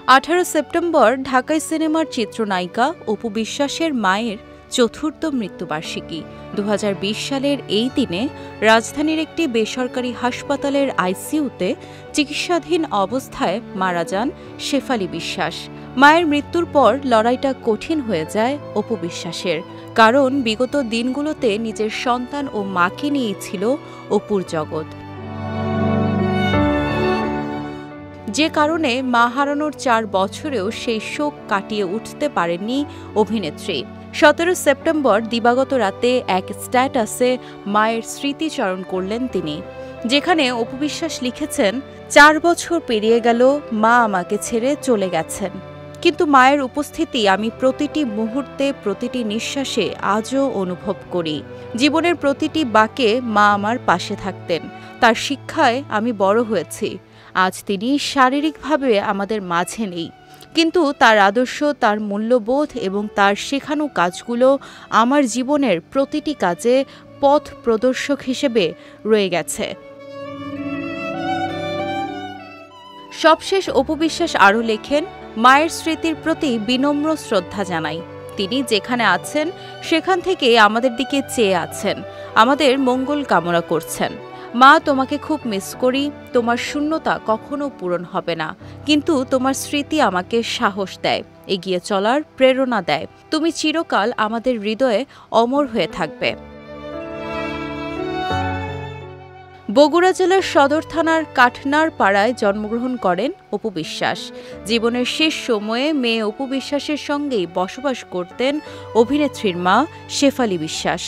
18 September ঢাকাই সিনেমার চিত্রনায়িকা অপু বিশ্বাসের মায়ের চতুর্থ মৃত্যুবার্ষিকী। 2020 সালের এই দিনে রাজধানীর একটি বেসরকারি হাসপাতালের আইসিইউতে চিকিৎসাধীন অবস্থায় মারা যান শেফালী বিশ্বাস। মায়ের মৃত্যুর পর লড়াইটা কঠিন হয়ে যায় অপু বিশ্বাসের, কারণ বিগত দিনগুলোতে নিজের সন্তান ও মাকে নিয়েই ছিল অপুর জগৎ। যে কারণে মা হারানোর 4 বছরেও সেই শোক কাটিয়ে উঠতে পারেননি অভিনেত্রী। 17 সেপ্টেম্বর দিবাগত রাতে এক স্ট্যাটাসে মায়ের স্মৃতিচারণ করলেন তিনি, যেখানে অপু বিশ্বাস লিখেছেন, 4 বছর পেরিয়ে গেল, মা আমাকে ছেড়ে চলে গেছেন, কিন্তু মায়ের উপস্থিতি আমি প্রতিটি মুহূর্তে, প্রতিটি নিঃশ্বাসে আজও অনুভব করি। জীবনের প্রতিটি বাঁকে মা আমার পাশে থাকতেন, তার শিক্ষায় আমি বড় হয়েছি। আজ তিনি শারীরিকভাবে আমাদের মাঝে নেই, কিন্তু তার আদর্শ, তার মূল্যবোধ এবং তার শেখানো কাজগুলো আমার জীবনের প্রতিটি কাজে পথ প্রদর্শক হিসেবে রয়ে গেছে। সবশেষ অপু বিশ্বাস আরও লেখেন, মায়ের স্মৃতির প্রতি বিনম্র শ্রদ্ধা জানাই। তিনি যেখানে আছেন সেখান থেকে আমাদের দিকে চেয়ে আছেন, আমাদের মঙ্গল কামনা করছেন। মা, তোমাকে খুব মিস করি। তোমার শূন্যতা কখনো পূরণ হবে না, কিন্তু তোমার স্মৃতি আমাকে সাহস দেয়, এগিয়ে চলার প্রেরণা দেয়। তুমি চিরকাল আমাদের হৃদয়ে অমর হয়ে থাকবে। বগুড়া জেলার সদর থানার কাঠনার পাড়ায় জন্মগ্রহণ করেন অপু বিশ্বাস। জীবনের শেষ সময়ে মেয়ে অপু বিশ্বাসের সঙ্গেই বসবাস করতেন অভিনেত্রীর মা শেফালী বিশ্বাস।